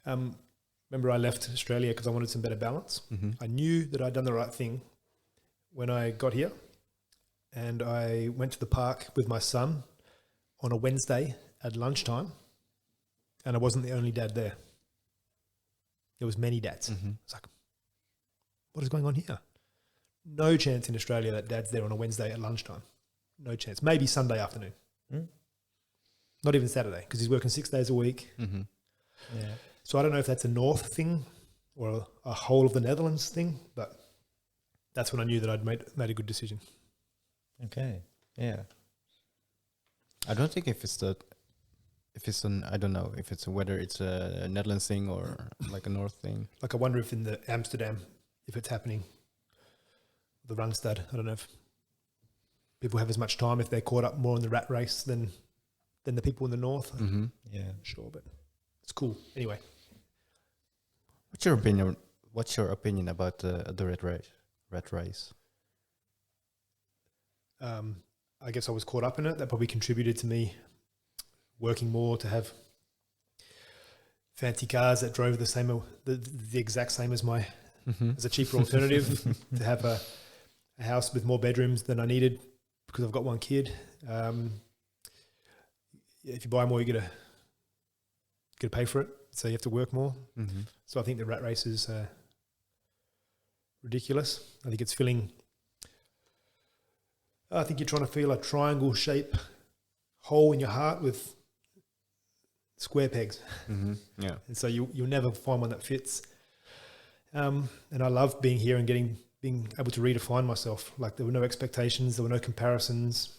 Remember I left Australia because I wanted some better balance. I knew that I'd done the right thing when I got here, and I went to the park with my son on a Wednesday at lunchtime, and I wasn't the only dad there. There was many dads. It's like, what is going on here? No chance in Australia that dad's there on a Wednesday at lunchtime. No chance. Maybe Sunday afternoon. Not even Saturday, because he's working 6 days a week. Yeah. So I don't know if that's a North thing or a whole of the Netherlands thing, but that's when I knew that I'd made a good decision. Okay. Yeah. I don't think I don't know if it's whether it's a Netherlands thing or like a North thing. Like I wonder if in the Amsterdam, if it's happening, the Randstad, I don't know if people have as much time if they're caught up more in the rat race than the people in the North. Yeah. Sure, but it's cool. Anyway. What's your opinion? What's your opinion about the rat race? I guess I was caught up in it. That probably contributed to me working more to have fancy cars that drove the exact same as my as a cheaper alternative, to have a house with more bedrooms than I needed because I've got one kid. If you buy more, you gotta pay for it, so you have to work more. So I think the rat race is ridiculous. I think it's I think you're trying to fill a triangle shape hole in your heart with square pegs. Yeah. And so you'll never find one that fits. And I love being here and being able to redefine myself. Like there were no expectations, there were no comparisons.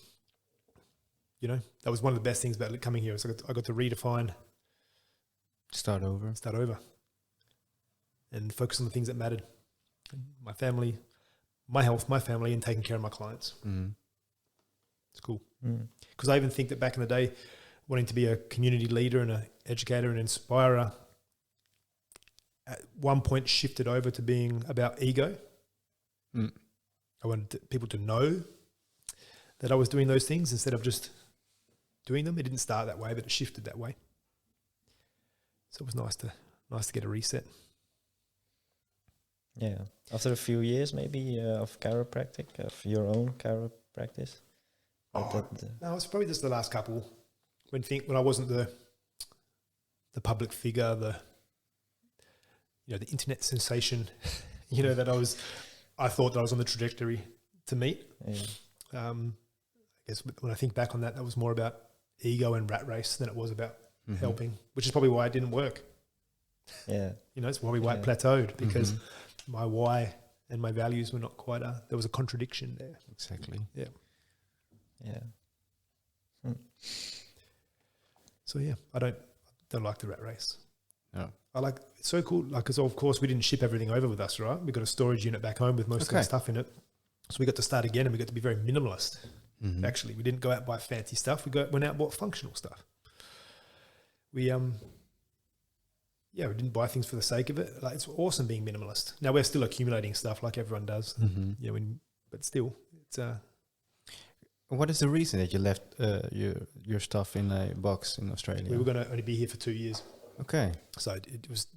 You know, that was one of the best things about coming here. So I got to redefine. Start over. And focus on the things that mattered. My family, my health, my family, and taking care of my clients. It's cool. Because I even think that back in the day, wanting to be a community leader and an educator and inspirer, at one point shifted over to being about ego. I wanted people to know that I was doing those things instead of just doing them. It didn't start that way, but it shifted that way. So it was nice to get a reset. Yeah. After a few years, maybe of chiropractic, of your own chiropractic. No, it's probably just the last couple. When I wasn't the public figure, the internet sensation, that I thought that I was on the trajectory to meet. Yeah. I guess when I think back on that was more about ego and rat race than it was about helping, which is probably why it didn't work. Yeah. It's probably why it plateaued, because my why and my values were not quite there was a contradiction there. Exactly. Yeah. Yeah. So yeah, I don't like the rat race. No. It's so cool. Because of course we didn't ship everything over with us, right? We got a storage unit back home with most of the stuff in it. So we got to start again, and we got to be very minimalist. Actually, we didn't go out and buy fancy stuff. We went out and bought functional stuff. We we didn't buy things for the sake of it. Like, it's awesome being minimalist. Now we're still accumulating stuff like everyone does. But still, it's What is the reason that you left your stuff in a box in Australia? we were going to only be here for 2 years. Okay. So it was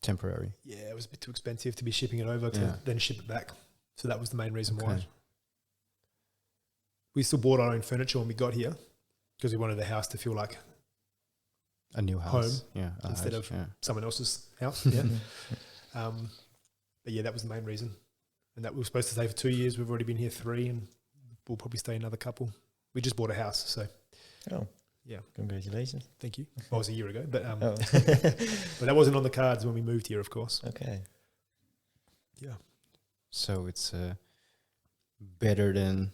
Temporary. Yeah, it was a bit too expensive to be shipping it over to then ship it back. So that was the main reason why. We still bought our own furniture when we got here because we wanted the house to feel like A new house. Home instead of someone else's house. But yeah, that was the main reason. And that we were supposed to stay for 2 years. We've already been here 3, and we'll probably stay another couple. We just bought a house, so. Oh. Yeah. Congratulations. Thank you. Well, it was a year ago, but Oh. but that wasn't on the cards when we moved here, of course. Okay. Yeah. So it's better than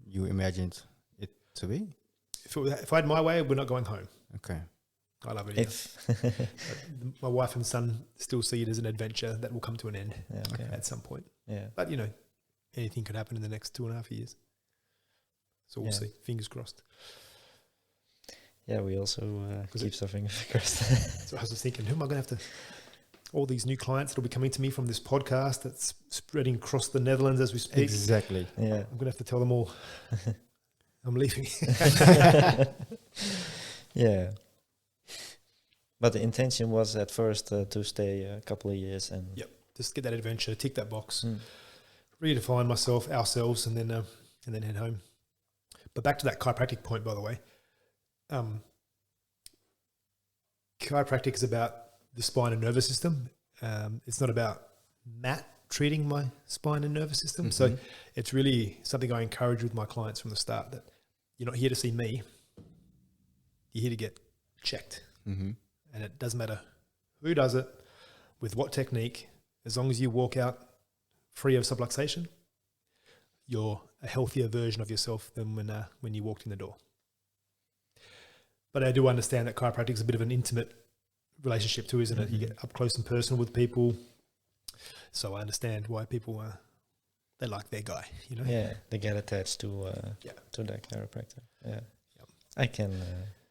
you imagined it to be? If I had my way, we're not going home. Okay. I love it here. My wife and son still see it as an adventure that will come to an end at some point. Yeah. But, anything could happen in the next 2.5 years. So we'll see. Fingers crossed. Yeah, we also keep our fingers crossed. So I was just thinking, who am I going to have to... All these new clients that will be coming to me from this podcast that's spreading across the Netherlands as we speak. Exactly. Yeah. I'm going to have to tell them all I'm leaving. Yeah. But the intention was at first to stay a couple of years and. Yep. Just get that adventure, tick that box, Mm. redefine myself, ourselves, and then head home. But back to that chiropractic point, by the way. Chiropractic is about the spine and nervous system. It's not about Matt treating my spine and nervous system. So it's really something I encourage with my clients from the start, that you're not here to see me. You're here to get checked. Mm-hmm. And it doesn't matter who does it, with what technique, as long as you walk out free of subluxation, you're a healthier version of yourself than when you walked in the door. But I do understand that chiropractic is a bit of an intimate relationship too, isn't it? You get up close and personal with people. So I understand why people they like their guy, you know? Yeah, they get attached to their chiropractor. Yeah, I can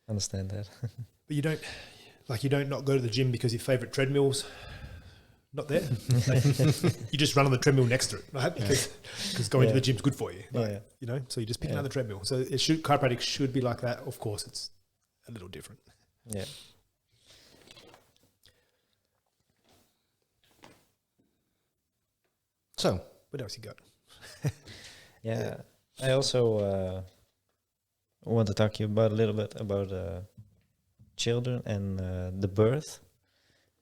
understand that. But you don't not go to the gym because your favorite treadmill's not there. You just run on the treadmill next to it, right? Because going to the gym's good for you, you know. So you just pick another treadmill. So chiropractic should be like that. Of course, it's a little different. Yeah. So, What else you got? Yeah, I also want to talk to you about a little bit about children and the birth.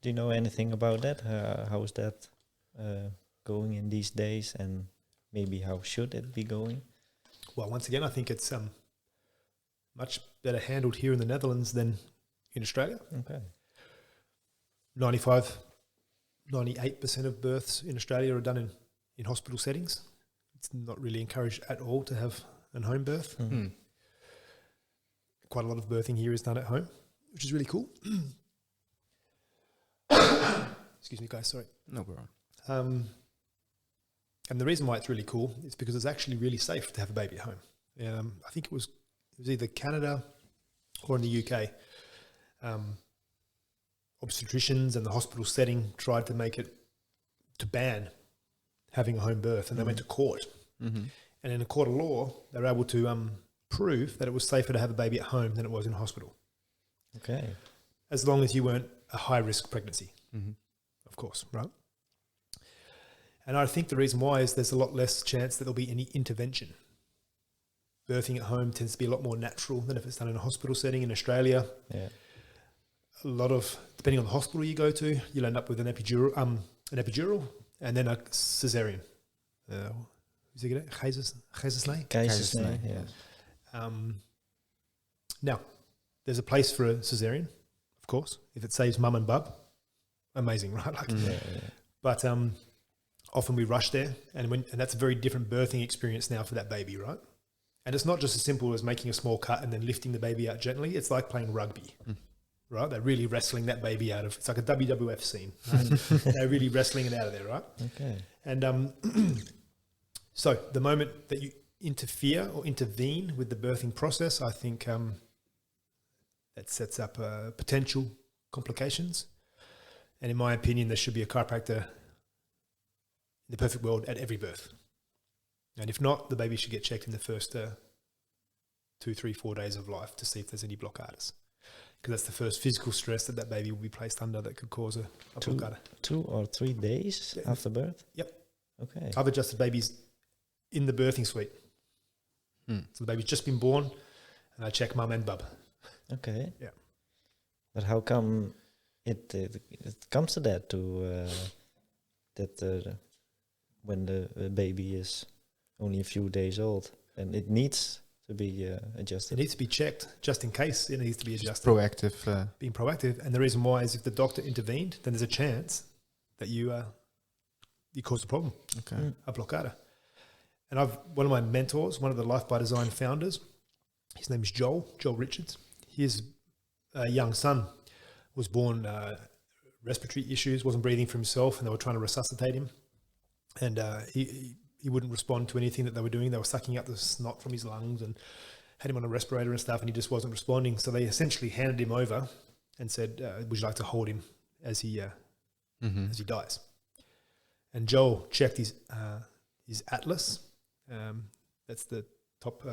Do you know anything about that? How is that going in these days, and maybe how should it be going? Well, once again, I think it's much better handled here in the Netherlands than in Australia. Okay. 98% of births in Australia are done in hospital settings. It's not really encouraged at all to have a home birth. Mm-hmm. Quite a lot of birthing here is done at home, which is really cool. Excuse me, guys, sorry. no problem. And the reason why it's really cool is because it's actually really safe to have a baby at home. I think it was either Canada or in the UK. Obstetricians and the hospital setting tried to make it to ban having a home birth, and they went to court. Mm-hmm. And in a court of law, they were able to prove that it was safer to have a baby at home than it was in hospital, Okay. as long as you weren't a high-risk pregnancy, Mm-hmm. of course, right? And I think the reason why is there's a lot less chance that there'll be any intervention. Birthing at home tends to be a lot more natural than if it's done in a hospital setting. In Australia, Yeah. a lot of, depending on the hospital you go to, you'll end up with an epidural and then a cesarean. Is it Kaizersnee? Keizersnee, yeah. Now, there's a place for a cesarean, of course, if it saves mum and bub. Amazing, right? Like, Yeah. But often we rush there, and that's a very different birthing experience now for that baby, right? And it's not just as simple as making a small cut and then lifting the baby out gently. It's like playing rugby, right? They're really wrestling that baby out of. It's like a WWF scene. Right? They're really wrestling it out of there, right? Okay. And so the moment that you interfere or intervene with the birthing process, I think that sets up potential complications. And in my opinion, there should be a chiropractor in the perfect world at every birth. And if not, the baby should get checked in the first 2, 3, 4 days of life to see if there's any blockadas. Because that's the first physical stress that baby will be placed under that could cause a blockada. 2 or 3 days after birth? Yep. Okay. I've adjusted babies in the birthing suite. So the baby's just been born, and I check mum and bub. Okay. Yeah. But how come it comes to that? When the baby is only a few days old, and it needs to be It adjusted. needs to be checked just in case it needs to be adjusted. Proactive. Being proactive. And the reason why is if the doctor intervened, then there's a chance that you caused a problem, Okay. a blockada. And one of my mentors, one of the Life by Design founders, his name is Joel Richards. His young son was born respiratory issues, wasn't breathing for himself, and they were trying to resuscitate him. And he wouldn't respond to anything that they were doing. They were sucking up the snot from his lungs and had him on a respirator and stuff, and he just wasn't responding. So they essentially handed him over and said, would you like to hold him as he dies? And Joel checked his atlas. That's the top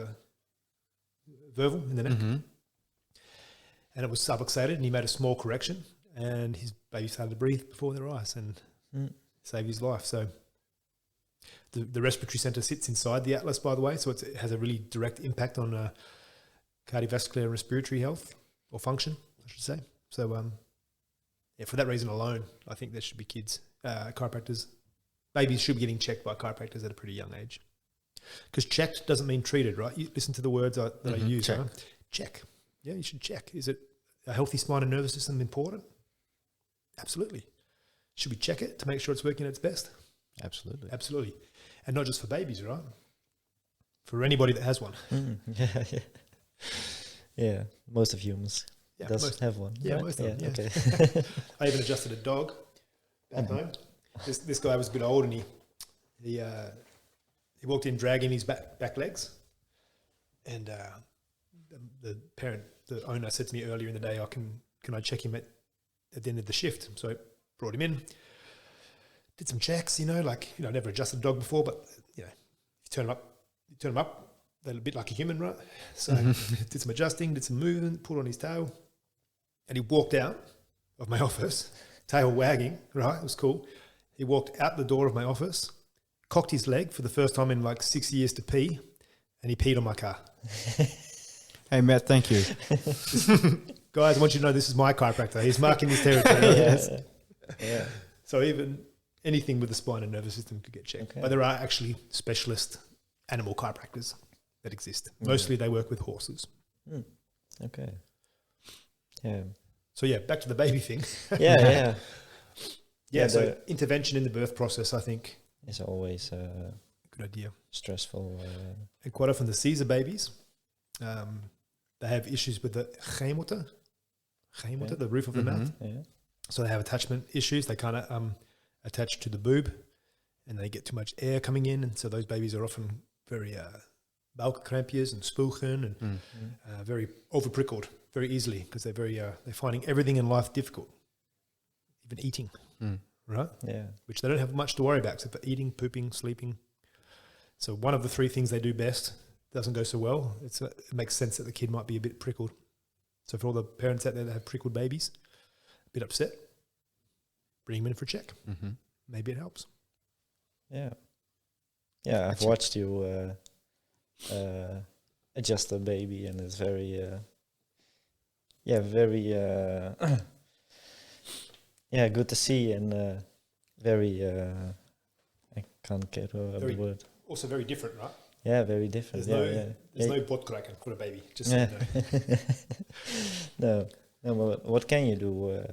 verval in the neck. Mm-hmm. and it was subluxated, and he made a small correction, and his baby started to breathe before their eyes and saved his life. So the respiratory center sits inside the atlas, by the way, so it has a really direct impact on cardiovascular and respiratory health or function, I should say. So for that reason alone, I think there should be chiropractors. Babies should be getting checked by chiropractors at a pretty young age. Because checked doesn't mean treated, right? You listen to the words that I use. Check. Right? Check. Yeah, you should check. Is it a healthy spine and nervous system important? Absolutely. Should we check it to make sure it's working at its best? Absolutely. Absolutely. And not just for babies, right? For anybody that has one. Yeah, most of humans does have one. Yeah, right? most of them. Yeah. Okay. I even adjusted a dog back home. This guy was a bit old, and he walked in dragging his back legs, and the owner said to me earlier in the day, can I check him at the end of the shift? So I brought him in, did some checks, never adjusted a dog before, but you turn him up, they're a bit like a human, right? So did some adjusting, did some movement, pulled on his tail, and he walked out of my office, tail wagging, right? It was cool. He walked out the door of my office, cocked his leg for the first time in like 6 years to pee, and he peed on my car. Hey, Matt, thank you. Guys, I want you to know this is my chiropractor. He's marking his territory. Yeah. So even anything with the spine and nervous system could get checked. Okay. But there are actually specialist animal chiropractors that exist. Mostly they work with horses. Okay. Yeah. So yeah, back to the baby thing. Yeah. So intervention in the birth process, I think, It's always good idea. stressful. And quite often the Caesar babies, they have issues with the gehemelte, the roof of the mouth. Yeah. So they have attachment issues. They kind of attach to the boob, and they get too much air coming in, and so those babies are often very buikkrampjes and spugen and very overprickled very easily because they're finding everything in life difficult, even eating, right? Yeah. Which they don't have much to worry about except for eating, pooping, sleeping. So one of the three things they do best doesn't go so well. It makes sense that the kid might be a bit prickled. So for all the parents out there that have prickled babies, a bit upset, bring them in for a check. Maybe it helps. Yeah. Yeah, I've watched you adjust a baby, and it's very, very, good to see, and very, I can't get the word. Also very different, right? Yeah, very different. There's no botkraken for a baby. Just so you know. No, but what can you do?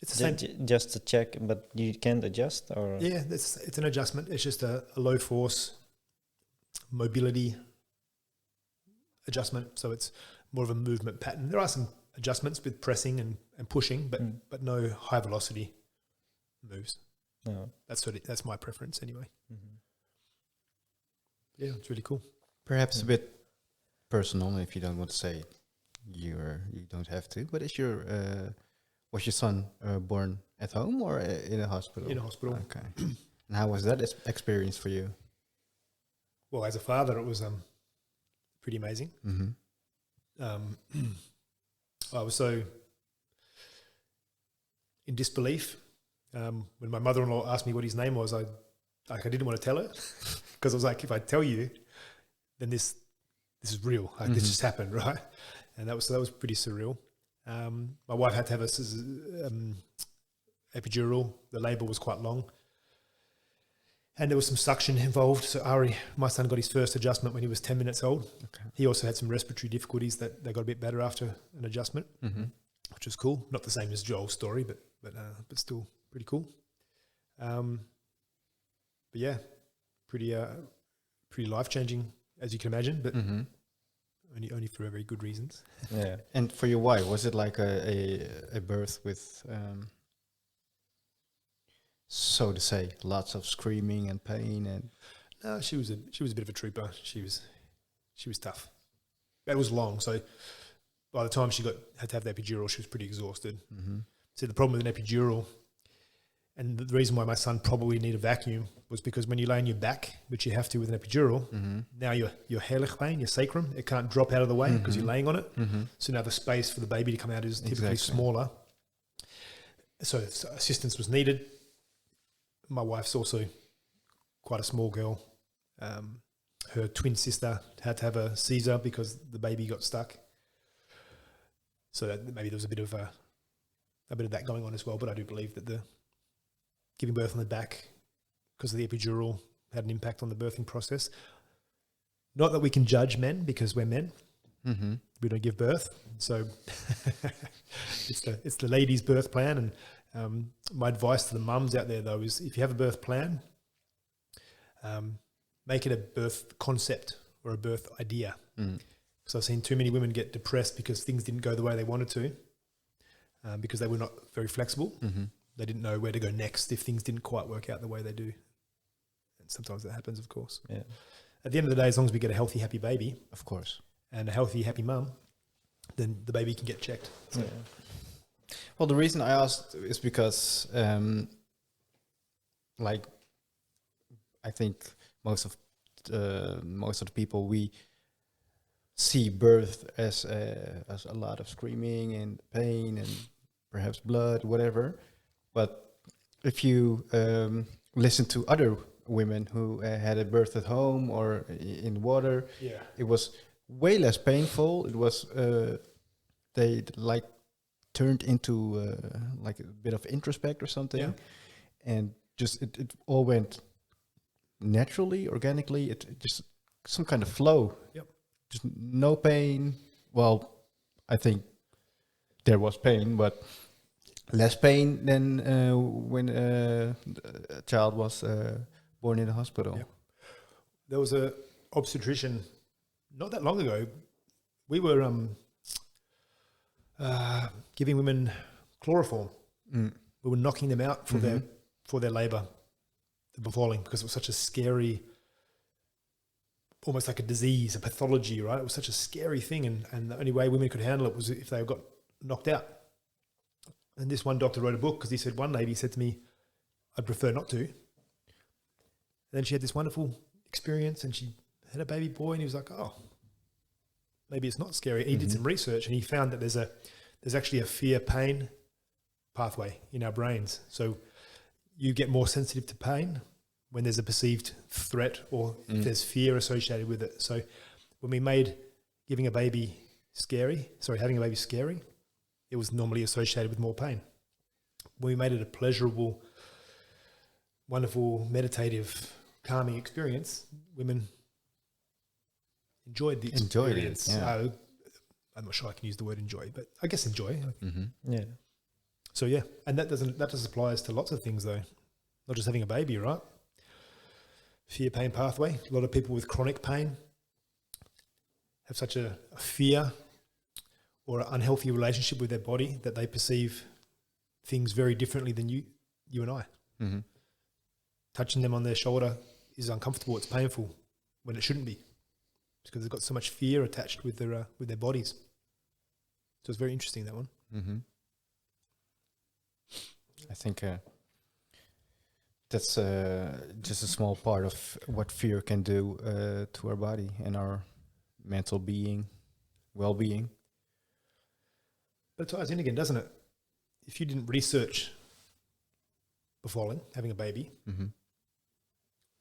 It's the same. Just to check, but you can't adjust, or Yeah, it's an adjustment. It's just a low force mobility adjustment. So it's more of a movement pattern. There are some adjustments with pressing and pushing, but no high velocity moves. no. That's my preference anyway. Yeah, it's really cool. Perhaps a bit personal, if you don't want to say, you don't have to. But was your son born at home or in a hospital? In a hospital. Okay. And how was that experience for you? Well, as a father, it was pretty amazing. I was so in disbelief when my mother-in-law asked me what his name was. I didn't want to tell her because I was like, if I tell you, then this is real. Like this just happened, right? And that was pretty surreal. My wife had to have a epidural. The labour was quite long, and there was some suction involved. So Ari, my son, got his first adjustment when he was 10 minutes old. Okay. He also had some respiratory difficulties that they got a bit better after an adjustment, which was cool. Not the same as Joel's story, but still pretty cool. But yeah, pretty life-changing, as you can imagine, but only for very good reasons. Yeah. And for your wife, was it like a birth with, so to say, lots of screaming and pain? And No, she was a bit of a trooper. She was tough. It was long, so by the time she had to have the epidural, she was pretty exhausted. So the problem with an epidural, And the reason why my son probably needed a vacuum was because when you lay on your back, which you have to with an epidural, now your heiligbeen, your sacrum, it can't drop out of the way because you're laying on it. So now the space for the baby to come out is typically smaller. So assistance was needed. My wife's also quite a small girl. Her twin sister had to have a Caesar because the baby got stuck. So that maybe there was a bit of that going on as well. But I do believe that the giving birth on the back because of the epidural had an impact on the birthing process. Not that we can judge men because we're men. We don't give birth. So it's the lady's birth plan. And my advice to the mums out there, though, is if you have a birth plan, make it a birth concept or a birth idea. Because I've seen too many women get depressed because things didn't go the way they wanted to, because they were not very flexible. They didn't know where to go next if things didn't quite work out the way they do. And sometimes that happens, of course. Yeah. At the end of the day, as long as we get a healthy, happy baby, Of course. and a healthy, happy mum, then the baby can get checked. So, Yeah. Well, the reason I asked is because, like, I think most of the people, we see birth as a lot of screaming and pain and perhaps blood, whatever. But if you listen to other women who had a birth at home or in water, yeah. it was way less painful. It was they like turned into like a bit of introspect or something, Yeah. and just it all went naturally, organically. It just some kind of flow. Yep. Just no pain. Well, I think there was pain, but less pain than when a child was born in a hospital. Yep. There was a obstetrician not that long ago. We were giving women chloroform. We were knocking them out for their labour, the befalling, because it was such a scary, almost like a disease, a pathology, right? It was such a scary thing, and the only way women could handle it was if they got knocked out. And this one doctor wrote a book because he said, one lady said to me, I'd prefer not to. And then she had this wonderful experience and she had a baby boy, and he was like, oh, maybe it's not scary. He did some research and he found that there's actually a fear-pain pathway in our brains. So you get more sensitive to pain when there's a perceived threat or if there's fear associated with it. So when we made having a baby scary, it was normally associated with more pain. When we made it a pleasurable, wonderful, meditative, calming experience, women enjoyed the experience. Yeah. I'm not sure I can use the word enjoy, but I guess enjoy. Yeah. So yeah, and that just applies to lots of things though, not just having a baby, right? Fear pain pathway. A lot of people with chronic pain have such a fear or an unhealthy relationship with their body that they perceive things very differently than you and I. Touching them on their shoulder is uncomfortable. It's painful when it shouldn't be, because they've got so much fear attached with their bodies. So it's very interesting, that one. I think that's just a small part of what fear can do to our body and our mental well-being. But it ties in again, doesn't it? If you didn't research befalling, having a baby,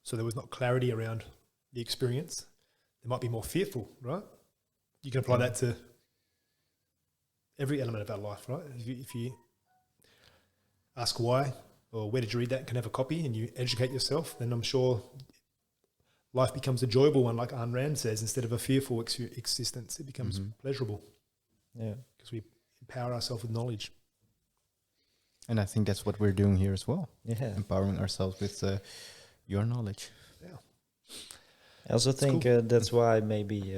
so there was not clarity around the experience, they might be more fearful, right? You can apply that to every element of our life, right? If you ask why or where did you read that, can have a copy, and you educate yourself, then I'm sure life becomes a joyful one, like Ayn Rand says. Instead of a fearful existence, it becomes pleasurable. Yeah. Because we empower ourselves with knowledge. And I think that's what we're doing here as well. Yeah. Empowering ourselves with your knowledge. Yeah. I also think cool. that's why maybe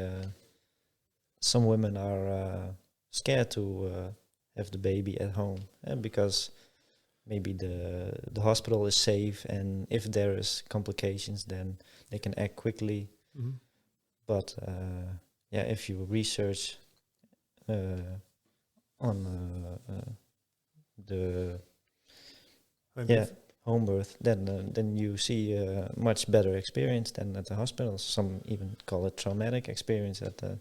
some women are scared to have the baby at home, because maybe the hospital is safe, and if there is complications, then they can act quickly. But if you research on the home birth, then you see a much better experience than at the hospital. Some even call it traumatic experience at the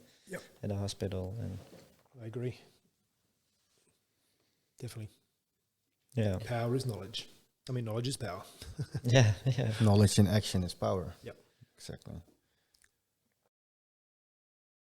at the hospital. And I agree. Definitely. yeah, Power is knowledge. I mean, knowledge is power. yeah. Knowledge in action is power. Yep. Exactly.